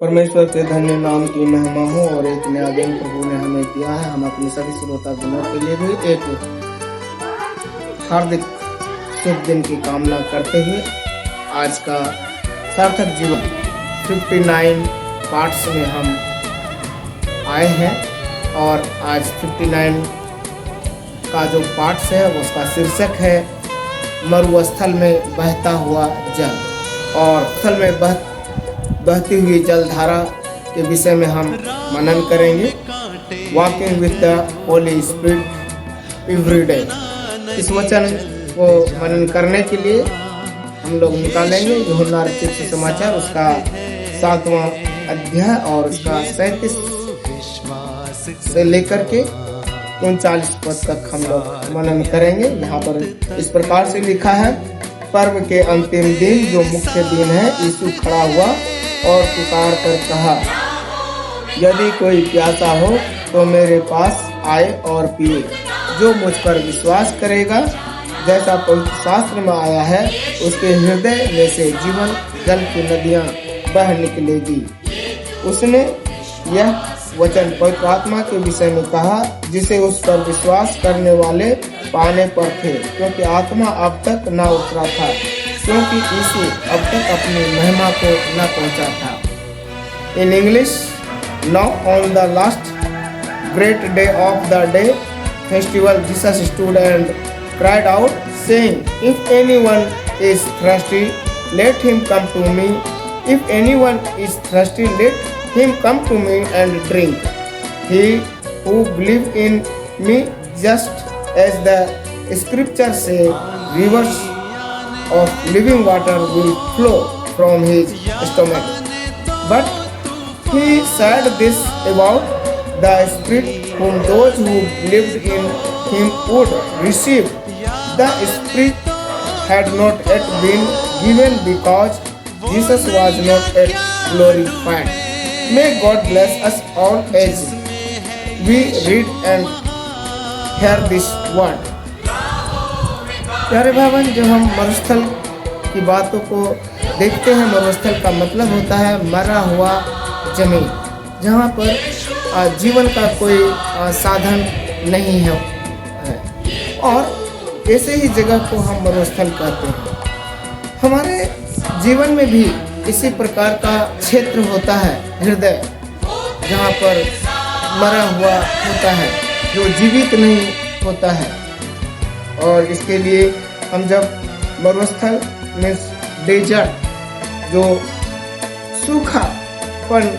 परमेश्वर के धन्य नाम की महिमा हो और एक नया दिन प्रभु ने हमें दिया है। हम अपने सभी श्रोता जनों के लिए भी एक हार्दिक शुभ दिन की कामना करते हुए आज का सार्थक जीवन 59 पार्ट्स में हम आए हैं और आज 59 का जो पार्ट्स है उसका शीर्षक है मरुस्थल में बहता हुआ जल। और स्थल में बहती हुई जलधारा के विषय में हम मनन करेंगे। Walking with the Holi spirit every day. इस वचन को मनन करने के लिए हम लोग निकालेंगे यूहन्ना रचित सुसमाचार उसका 7वां अध्याय और उसका 37 से लेकर के 39 पद तक हम लोग मनन करेंगे। यहाँ पर इस प्रकार से लिखा है, पर्व के अंतिम दिन जो मुख्य दिन है, यीशु खड़ा हुआ और पुकार कर कहा, यदि कोई प्यासा हो तो मेरे पास आए और पिए। जो मुझ पर विश्वास करेगा, जैसा पवित्र शास्त्र में आया है, उसके हृदय में से जीवन जल की नदियां बह निकलेगी। उसने यह वचन पवित्र आत्मा के विषय में कहा, जिसे उस पर विश्वास करने वाले पाने पर थे, क्योंकि आत्मा अब तक न उतरा था, क्योंकि यीशु अब तक अपनी महिमा को न पहुंचा था। In English, now on the last great day of the day festival Jesus stood and cried out, saying, if anyone is thirsty, let him come to me. If anyone is thirsty, let him come to me and drink. He who believes in me, just as the scriptures say, rivers of living water will flow from his stomach. But he said this about the Spirit whom those who believed in him would receive. The Spirit had not yet been given because Jesus was not yet glorified. May God bless us all as we read and hear this word. प्यारे भाई, जब हम मरुस्थल की बातों को देखते हैं, मरुस्थल का मतलब होता है मरा हुआ जमीन, जहाँ पर जीवन का कोई साधन नहीं है। और ऐसे ही जगह को हम मरुस्थल कहते हैं। हमारे जीवन में भी इसी प्रकार का क्षेत्र होता है, हृदय, जहाँ पर मरा हुआ होता है, जो जीवित नहीं होता है। और इसके लिए हम जब मरुस्थल में डेजर्ट, जो सूखापन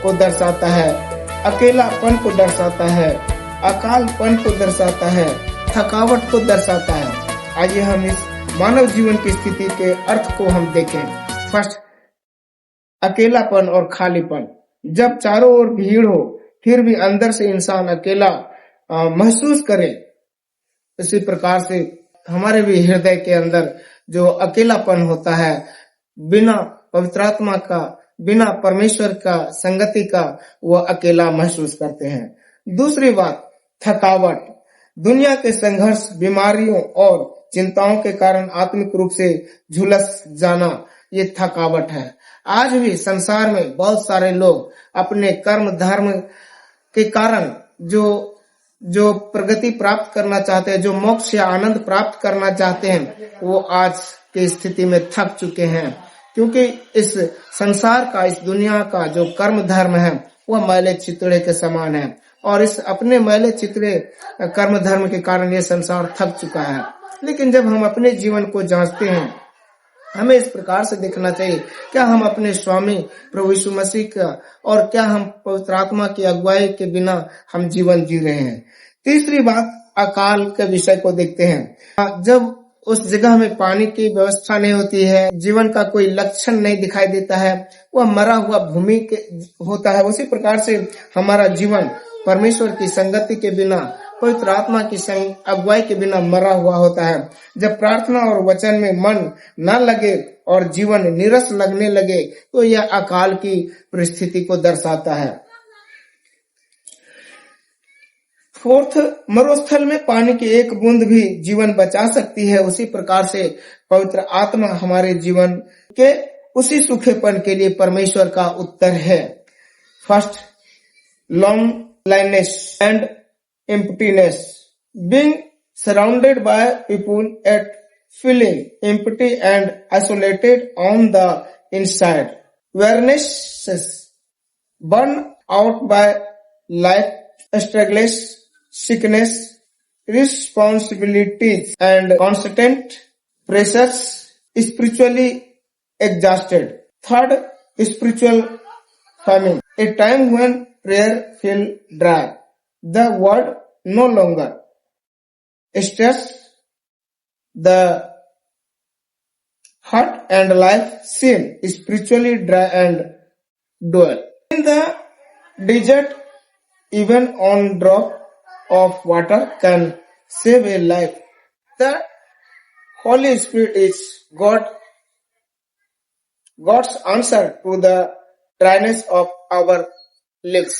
को दर्शाता है, अकेलापन को दर्शाता है, अकालपन को दर्शाता है, थकावट को दर्शाता है। आइए हम इस मानव जीवन की स्थिति के अर्थ को हम देखें। फर्स्ट, अकेलापन और खालीपन। जब चारों ओर भीड़ हो फिर भी अंदर से इंसान अकेला महसूस करे, इसी प्रकार से हमारे भी हृदय के अंदर जो अकेलापन होता है, बिना पवित्र आत्मा का, बिना परमेश्वर का संगति का, वो अकेला महसूस करते हैं। दूसरी बात, थकावट। दुनिया के संघर्ष, बीमारियों और चिंताओं के कारण आत्मिक रूप से झुलस जाना, ये थकावट है। आज भी संसार में बहुत सारे लोग अपने कर्म धर्म के कारण जो प्रगति प्राप्त करना चाहते हैं, जो मोक्ष या आनंद प्राप्त करना चाहते हैं, वो आज की स्थिति में थक चुके हैं, क्योंकि इस संसार का, इस दुनिया का जो कर्म धर्म है, वह मैले चितड़े के समान है। और इस अपने मैले चितड़े कर्म धर्म के कारण ये संसार थक चुका है। लेकिन जब हम अपने जीवन को जांचते हैं, हमें इस प्रकार से देखना चाहिए, क्या हम अपने स्वामी प्रभु यीशु मसीह का और क्या हम पवित्र आत्मा की अगुवाई के बिना हम जीवन जी रहे हैं। तीसरी बात, अकाल के विषय को देखते हैं। जब उस जगह में पानी की व्यवस्था नहीं होती है, जीवन का कोई लक्षण नहीं दिखाई देता है, वह मरा हुआ भूमि के होता है। उसी प्रकार से हमारा जीवन परमेश्वर की संगति के बिना, पवित्र आत्मा की अगुवाई के बिना मरा हुआ होता है। जब प्रार्थना और वचन में मन न लगे और जीवन नीरस लगने लगे, तो यह अकाल की परिस्थिति को दर्शाता है। फोर्थ, मरुस्थल में पानी की एक बूंद भी जीवन बचा सकती है। उसी प्रकार से पवित्र आत्मा हमारे जीवन के उसी सूखेपन के लिए परमेश्वर का उत्तर है। First, loneliness and emptiness. Being surrounded by people yet feeling empty and isolated on the inside. Weariness, burn out by life struggles, sickness, responsibilities and constant pressures, spiritually exhausted. Third, spiritual famine, a time when prayer feel dry. The word no longer stress the heart and life seem spiritually dry and dull. In the desert, even one drop of water can save a life. The Holy Spirit is God's answer to the dryness of our lives.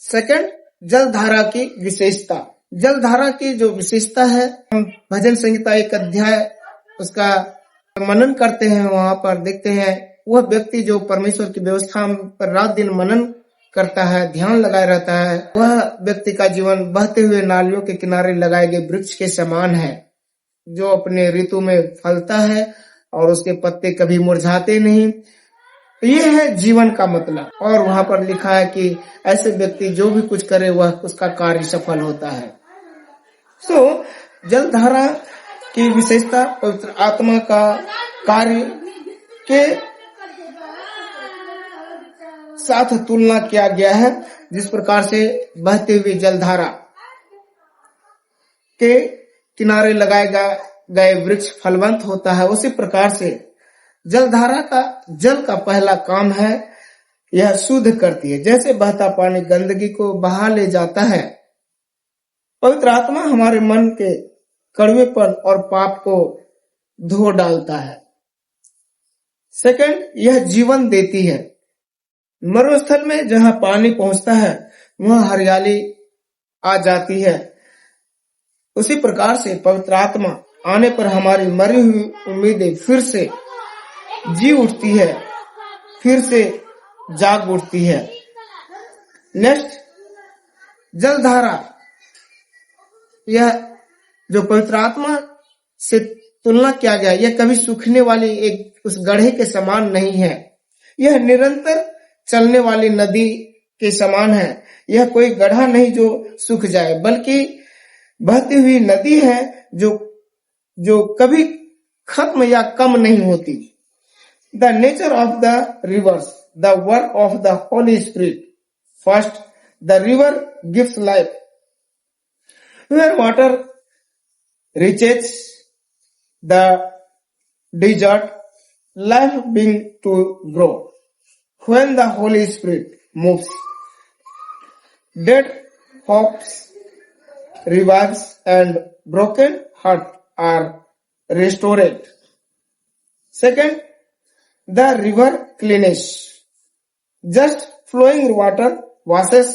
Second, जलधारा की विशेषता। जलधारा की जो विशेषता है, हम भजन संहिता 1 अध्याय उसका मनन करते हैं, वहां पर देखते हैं वह व्यक्ति जो परमेश्वर की व्यवस्था पर रात दिन मनन करता है, ध्यान लगाए रहता है, वह व्यक्ति का जीवन बहते हुए नालियों के किनारे लगाए गए वृक्ष के समान है, जो अपने ऋतु में फलता है और उसके पत्ते कभी मुरझाते नहीं। ये है जीवन का मतलब। और वहां पर लिखा है कि ऐसे व्यक्ति जो भी कुछ करे वह उसका कार्य सफल होता है। जलधारा की विशेषता पवित्र आत्मा का कार्य के साथ तुलना किया गया है। जिस प्रकार से बहती हुई जलधारा के किनारे लगाए गए वृक्ष फलवंत होता है, उसी प्रकार से जलधारा का जल का पहला काम है, यह शुद्ध करती है। जैसे बहता पानी गंदगी को बहा ले जाता है, पवित्र आत्मा हमारे मन के कड़वेपन और पाप को धो डालता है। सेकंड, यह जीवन देती है। मरुस्थल में जहां पानी पहुंचता है वहां हरियाली आ जाती है। उसी प्रकार से पवित्र आत्मा आने पर हमारी मरी हुई उम्मीदें फिर से जी उठती है, फिर से जाग उठती है। नेक्स्ट, जलधारा, यह जो पवित्र आत्मा से तुलना किया गया, यह कभी सूखने वाली एक उस गड्ढे के समान नहीं है। यह निरंतर चलने वाली नदी के समान है। यह कोई गड्ढा नहीं जो सूख जाए, बल्कि बहती हुई नदी है जो कभी खत्म या कम नहीं होती। The nature of the rivers, the work of the Holy Spirit. First, the river gives life. Where water reaches the desert, life begins to grow. When the Holy Spirit moves, dead hopes revives and broken hearts are restored. Second, the river cleans. Just flowing water washes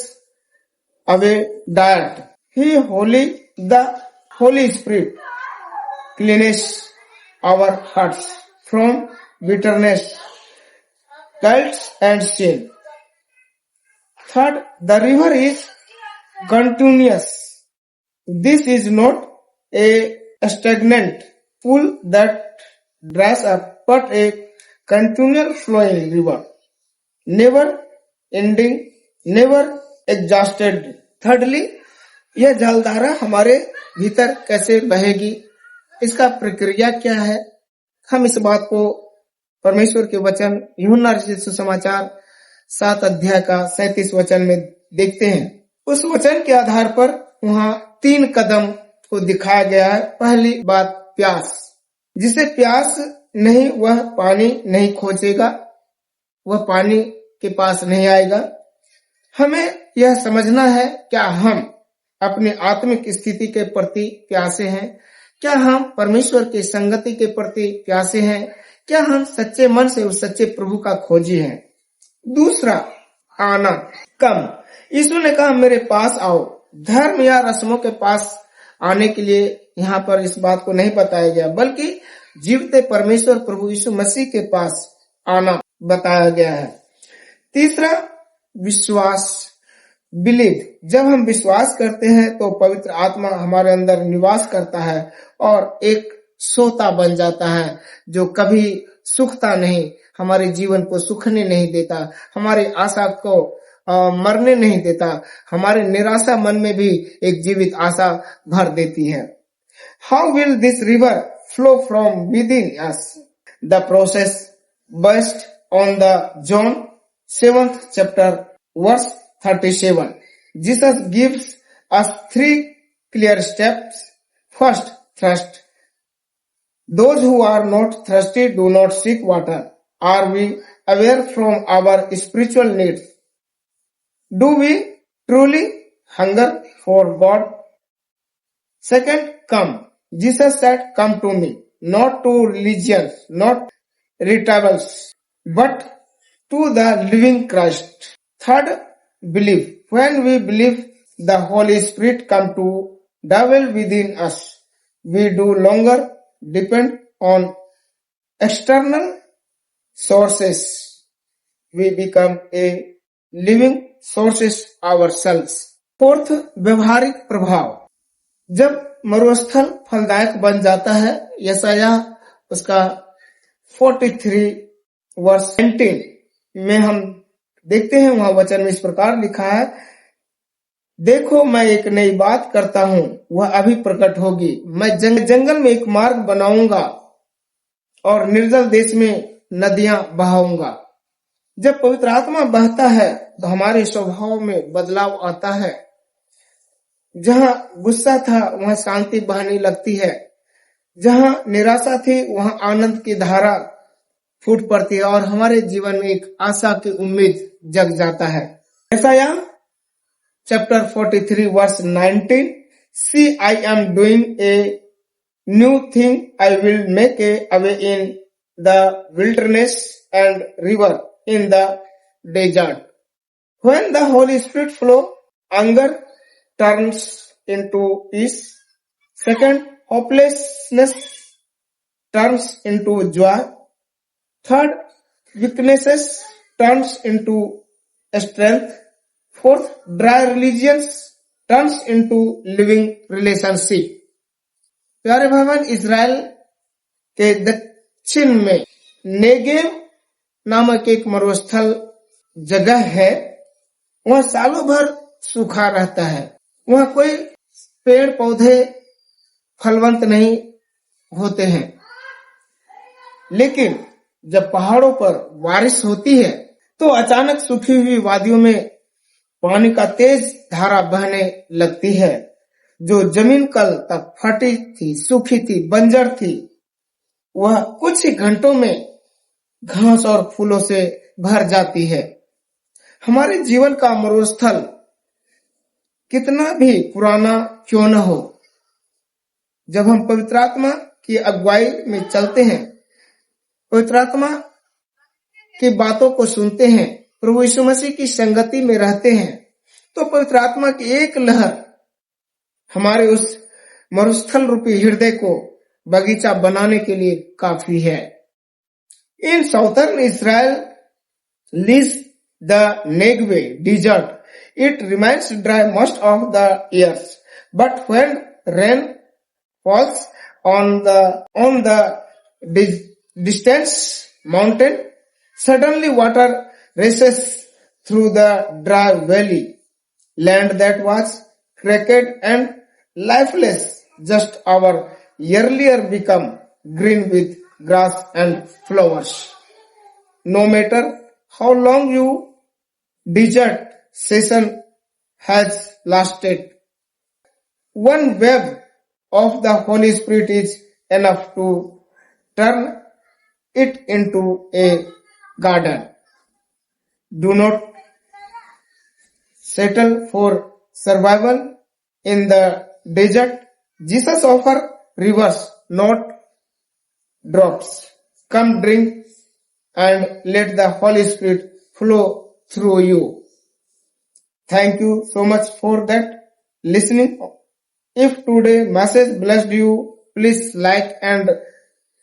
away dirt. The Holy Spirit cleans our hearts from bitterness, guilt and sin. Third, the river is continuous. This is not a stagnant pool that dries up, but a continual flowing river, never ending, never exhausted. Thirdly, यह जलधारा हमारे भीतर कैसे बहेगी, इसका प्रक्रिया क्या है, हम इस बात को परमेश्वर के वचन यूहन्ना रचित सुसमाचार 7 अध्याय का 37 वचन में देखते हैं। उस वचन के आधार पर वहाँ 3 कदम को दिखाया गया है। पहली बात, प्यास। जिसे प्यास नहीं वह पानी नहीं खोजेगा, वह पानी के पास नहीं आएगा। हमें यह समझना है, क्या हम अपनी आत्मिक स्थिति के प्रति प्यासे हैं? क्या हम परमेश्वर की संगति के प्रति प्यासे हैं? क्या हम सच्चे मन से उस सच्चे प्रभु का खोजी हैं? दूसरा, आना, कम। यीशु ने कहा, मेरे पास आओ। धर्म या रस्मों के पास आने के लिए यहाँ पर इस बात को नहीं बताया गया, बल्कि जीवते परमेश्वर प्रभु यीशु मसीह के पास आना बताया गया है। तीसरा, विश्वास, बिलीव। जब हम विश्वास करते हैं तो पवित्र आत्मा हमारे अंदर निवास करता है और एक सोता बन जाता है जो कभी सुखता नहीं, हमारे जीवन को सुखने नहीं देता, हमारी आशा को मरने नहीं देता, हमारे निराशा मन में भी एक जीवित आशा भर देती है। How will this river flow from with in us? The process based on the John 7th chapter verse 37. Jesus gives us 3 clear steps. First, thirst. Those who are not thirsty do not seek water. Are we aware from our spiritual needs? Do we truly hunger for God? Second, come. Jesus said, come to me, not to religions, not rituals, but to the living Christ. Third, believe. When we believe, the Holy Spirit come to dwell within us. We no longer depend on external sources. We become a living sources ourselves. Fourth, व्यवहारिक प्रभाव। जब मरुस्थल फलदायक बन जाता है, यशायाह उसका 43 वर्ष 19 में हम देखते हैं, वहां वचन में इस प्रकार लिखा है, देखो मैं एक नई बात करता हूं, वह अभी प्रकट होगी। मैं जंगल में एक मार्ग बनाऊंगा और निर्जल देश में नदियां बहाऊंगा। जब पवित्र आत्मा बहता है तो हमारे स्वभाव में बदलाव आता है। जहां गुस्सा था वहां शांति बहने लगती है, जहां निराशा थी वहां आनंद की धारा फूट पड़ती है और हमारे जीवन में एक आशा की उम्मीद जग जाता है। यशायाह chapter 43 verse 19, See, I am doing a new thing, I will make a way in the wilderness and river in the desert. When the Holy Spirit flow, anger turns into peace. Second, hopelessness turns into joy. Third, weaknesses turns into strength. Fourth, dry religions turns into living relationship. प्यारे भाई बहन, Israel के दक्षिण में Negev नामक एक मरुस्थल जगह है। वहाँ सालों भर सूखा रहता है, वहाँ कोई पेड़ पौधे फलवंत नहीं होते हैं। लेकिन जब पहाड़ों पर बारिश होती है तो अचानक सूखी हुई वादियों में पानी का तेज धारा बहने लगती है। जो जमीन कल तक फटी थी, सूखी थी, बंजर थी, वह कुछ ही घंटों में घास और फूलों से भर जाती है। हमारे जीवन का मरुस्थल कितना भी पुराना क्यों न हो, जब हम पवित्र आत्मा की अगुवाई में चलते हैं, पवित्र आत्मा की बातों को सुनते हैं, प्रभु यीशु मसीह की संगति में रहते हैं, तो पवित्र आत्मा की एक लहर हमारे उस मरुस्थल रूपी हृदय को बगीचा बनाने के लिए काफी है। In southern Israel lies the Negev desert, it remains dry most of the years, but when rain falls on the distance mountain, suddenly water races through the dry valley. Land that was cracked and lifeless just hour earlier become green with grass and flowers. No matter how long your desert season has lasted, one wave of the Holy Spirit is enough to turn it into a garden. Do not settle for survival in the desert. Jesus offers rivers, not drops. Come drink and let the Holy Spirit flow through you. Thank you so much for that listening. If today's message blessed you, please like and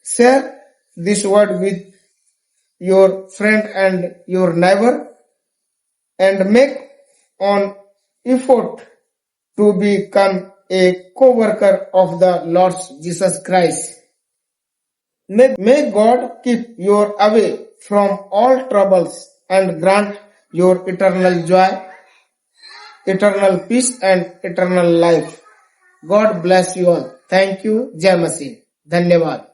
Share this word with your friend and your neighbor and make an effort to become a co-worker of the Lord Jesus Christ. May God keep you away from all troubles and grant your eternal joy, eternal peace and eternal life. God bless you all. Thank you. जय मसीह. धन्यवाद.